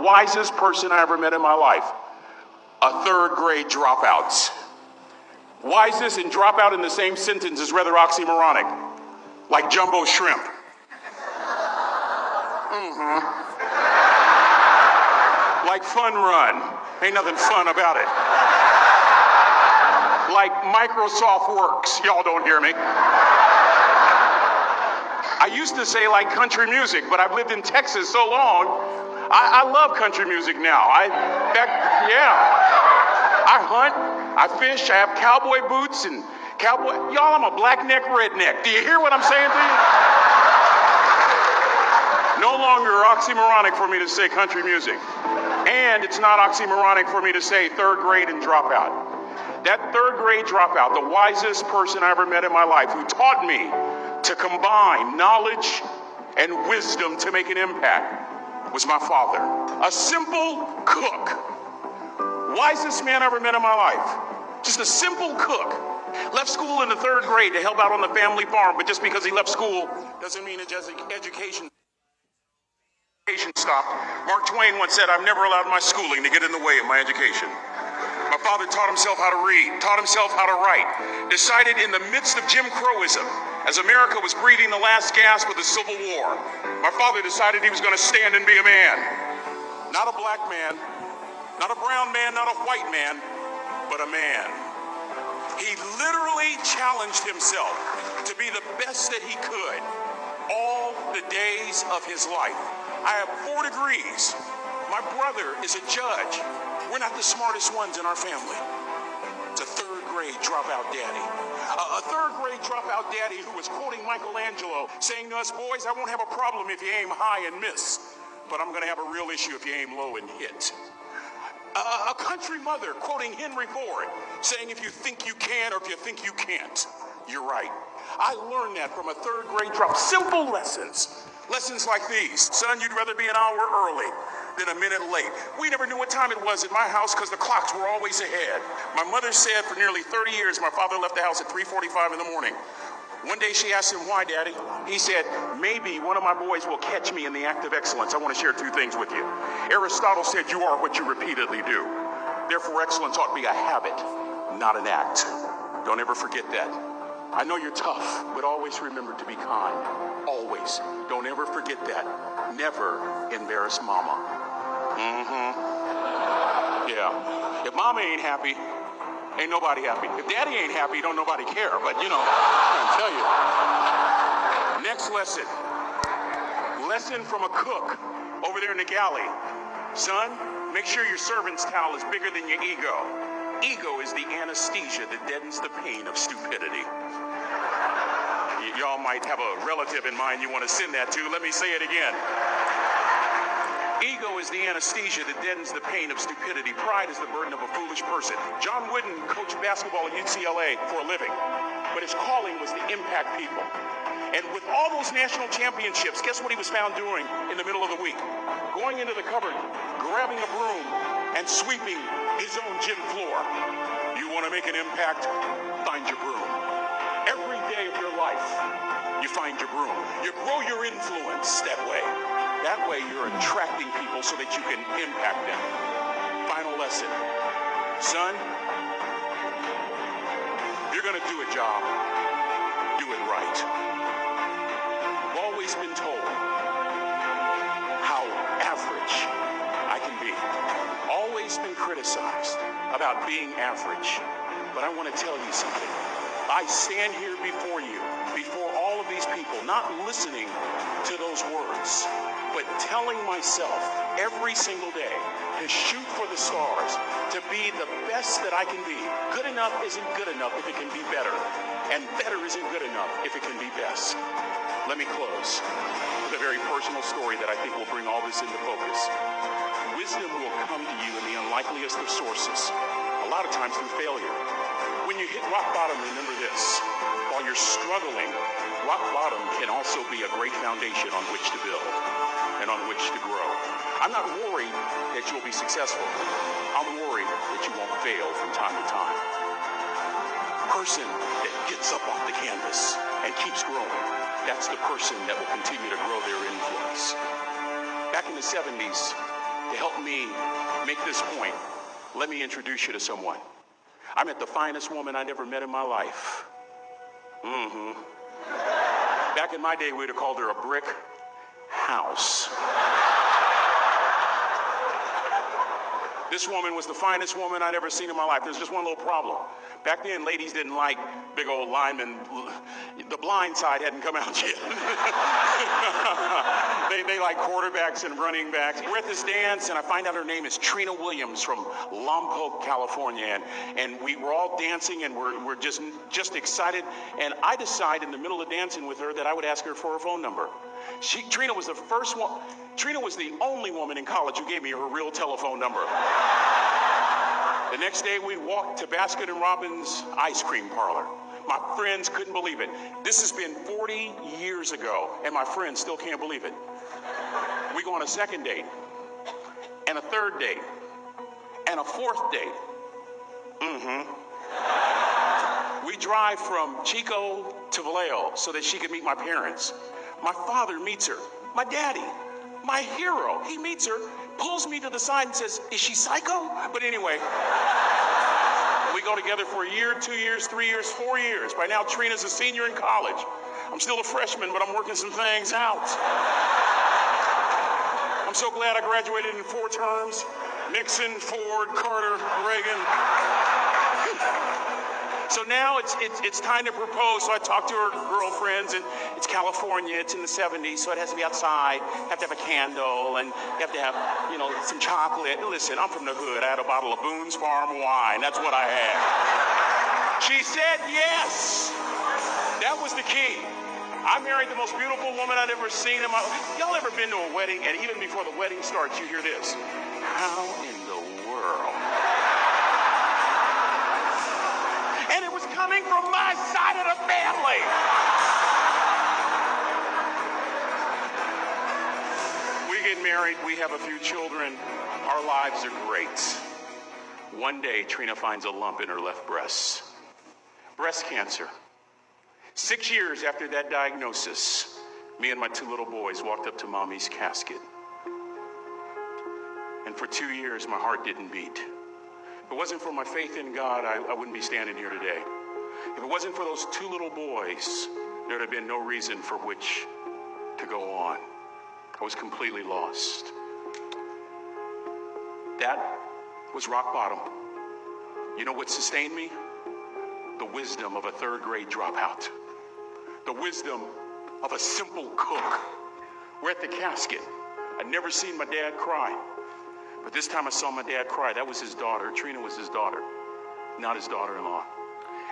wisest person I ever met in my life. A third grade dropout. Wisest and dropout in the same sentence is rather oxymoronic, like jumbo shrimp. Like fun run. Ain't nothing fun about it. Like Microsoft Works. Y'all don't hear me. I used to say like country music, but I've lived in Texas so long, I love country music now. I hunt, I fish, I have cowboy boots and y'all, I'm a black-neck redneck. Do you hear what I'm saying to you? No longer oxymoronic for me to say country music. And it's not oxymoronic for me to say third grade and dropout. That third grade dropout, the wisest person I ever met in my life, who taught me to combine knowledge and wisdom to make an impact, was my father. A simple cook. Wisest man I ever met in my life. Just a simple cook. Left school in the third grade to help out on the family farm, but just because he left school doesn't mean his education stopped. Mark Twain once said, "I've never allowed my schooling to get in the way of my education." My father taught himself how to read, taught himself how to write, decided in the midst of Jim Crowism, as America was breathing the last gasp of the Civil War, my father decided he was going to stand and be a man. Not a black man, not a brown man, not a white man, but a man. He literally challenged himself to be the best that he could all the days of his life. I have 4 degrees. My brother is a judge. We're not the smartest ones in our family. It's a third grade dropout daddy. A third grade dropout daddy who was quoting Michelangelo, saying to us, "Boys, I won't have a problem if you aim high and miss, but I'm going to have a real issue if you aim low and hit." A country mother quoting Henry Ford, saying, "If you think you can or if you think you can't, you're right." I learned that from a third grade drop. Simple lessons. Lessons like these. Son, you'd rather be an hour early than a minute late. We never knew what time it was at my house because the clocks were always ahead. My mother said for nearly 30 years my father left the house at 3:45 in the morning. One day she asked him, "Why, Daddy?" He said, "Maybe one of my boys will catch me in the act of excellence. I want to share 2 things with you. Aristotle said you are what you repeatedly do. Therefore, excellence ought to be a habit, not an act. Don't ever forget that. I know you're tough, but always remember to be kind. Always. Don't ever forget that. Never embarrass Mama." Yeah. If Mama ain't happy, ain't nobody happy. If Daddy ain't happy, don't nobody care. But you know, I can tell you. Next lesson. Lesson from a cook over there in the galley. Son, make sure your servant's towel is bigger than your ego. Ego is the anesthesia that deadens the pain of stupidity. Y'all might have a relative in mind you want to send that to. Let me say it again. Ego is the anesthesia that deadens the pain of stupidity. Pride is the burden of a foolish person. John Wooden coached basketball at UCLA for a living, but his calling was to impact people. And with all those national championships, guess what he was found doing in the middle of the week? Going into the cupboard, grabbing a broom, and sweeping his own gym floor. You want to make an impact? Find your broom. Every day of your life, you find your broom. You grow your influence that way. That way you're attracting people so that you can impact them. Final lesson. Son, if you're going to do a job, do it right. I've always been told how average I can be. Always been criticized about being average. But I want to tell you something. I stand here before you, before all of these people, not listening to those words, but telling myself every single day to shoot for the stars, to be the best that I can be. Good enough isn't good enough if it can be better, and better isn't good enough if it can be best. Let me close with a very personal story that I think will bring all this into focus. Wisdom will come to you in the unlikeliest of sources, a lot of times through failure. When you hit rock bottom, remember this. While you're struggling, rock bottom can also be a great foundation on which to build and on which to grow. I'm not worried that you'll be successful. I'm worried that you won't fail from time to time. The person that gets up off the canvas and keeps growing, that's the person that will continue to grow their influence. Back in the 70s, to help me make this point, let me introduce you to someone. I met the finest woman I'd ever met in my life. Back in my day, we'd have called her a brick house. This woman was the finest woman I'd ever seen in my life. There's just one little problem. Back then, ladies didn't like big old linemen. The blind side hadn't come out yet. they like quarterbacks and running backs. We're at this dance, and I find out her name is Trina Williams from Lompoc, California. And we were all dancing, and we're just excited. And I decided in the middle of dancing with her that I would ask her for her phone number. Trina was the first one. Trina was the only woman in college who gave me her real telephone number. The next day, we walked to Baskin & Robbins ice cream parlor. My friends couldn't believe it. This has been 40 years ago, and my friends still can't believe it. We go on a second date, and a third date, and a fourth date. We drive from Chico to Vallejo so that she could meet my parents. My father meets her. My daddy, my hero, he meets her, pulls me to the side and says, "Is she psycho?" But anyway, we go together for a year, 2 years, 3 years, 4 years. By now, Trina's a senior in college. I'm still a freshman, but I'm working some things out. I'm so glad I graduated in 4 terms. Nixon, Ford, Carter, Reagan. So now it's time to propose. So I talked to her girlfriends, and it's California. It's in the 70s, so it has to be outside. You have to have a candle, and you have to have, some chocolate. Listen, I'm from the hood. I had a bottle of Boone's Farm wine. That's what I had. She said yes. That was the key. I married the most beautiful woman I'd ever seen in my life. Y'all ever been to a wedding, and even before the wedding starts, you hear this? How in the world? And it was coming from my side of the family. We get married, we have a few children, our lives are great. One day, Trina finds a lump in her left breast. Breast cancer. 6 years after that diagnosis, me and my 2 little boys walked up to Mommy's casket. And for 2 years, my heart didn't beat. If it wasn't for my faith in God, I wouldn't be standing here today. If it wasn't for those 2 little boys, there'd have been no reason for which to go on. I was completely lost. That was rock bottom. You know what sustained me? The wisdom of a 3rd grade dropout. The wisdom of a simple cook. We're at the casket. I'd never seen my dad cry. But this time I saw my dad cry. That was his daughter. Trina was his daughter, not his daughter-in-law.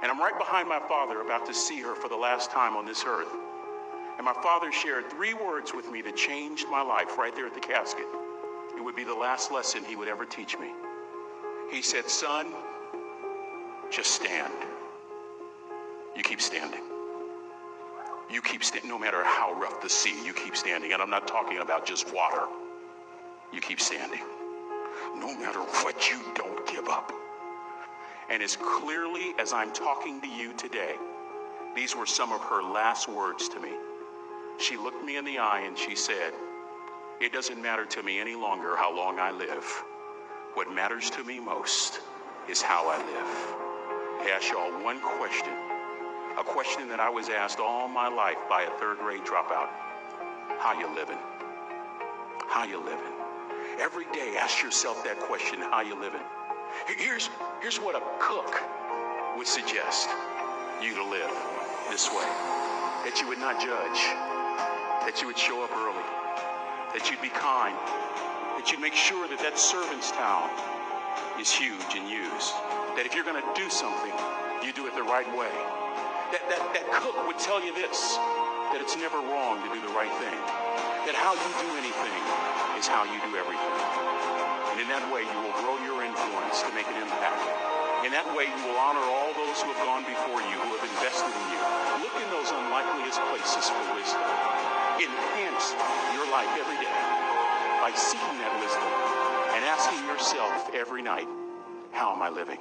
And I'm right behind my father, about to see her for the last time on this earth. And my father shared 3 words with me that changed my life right there at the casket. It would be the last lesson he would ever teach me. He said, "Son, just stand. You keep standing. You keep standing, no matter how rough the sea, you keep standing." And I'm not talking about just water. You keep standing. No matter what, you don't give up. And as clearly as I'm talking to you today, these were some of her last words to me. She looked me in the eye and she said, "It doesn't matter to me any longer how long I live. What matters to me most is how I live." I ask y'all one question, a question that I was asked all my life by a 3rd grade dropout. How you living? How you living? Every day, ask yourself that question, how you living? Here's what a cook would suggest you to live this way. That you would not judge, that you would show up early, that you'd be kind, that you'd make sure that that servant's towel is huge and used, that if you're going to do something, you do it the right way. That cook would tell you this, that it's never wrong to do the right thing, that how you do anything is how you do everything. And in that way, you will grow your influence to make an impact. In that way, you will honor all those who have gone before you, who have invested in you. Look in those unlikeliest places for wisdom. Enhance your life every day by seeking that wisdom and asking yourself every night, how am I living?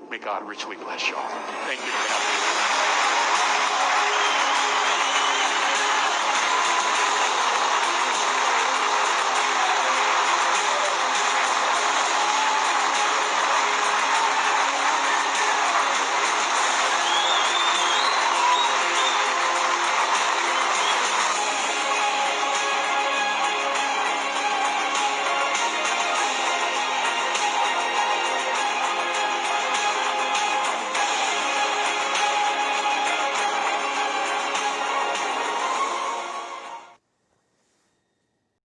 May God richly bless y'all. Thank you for having me.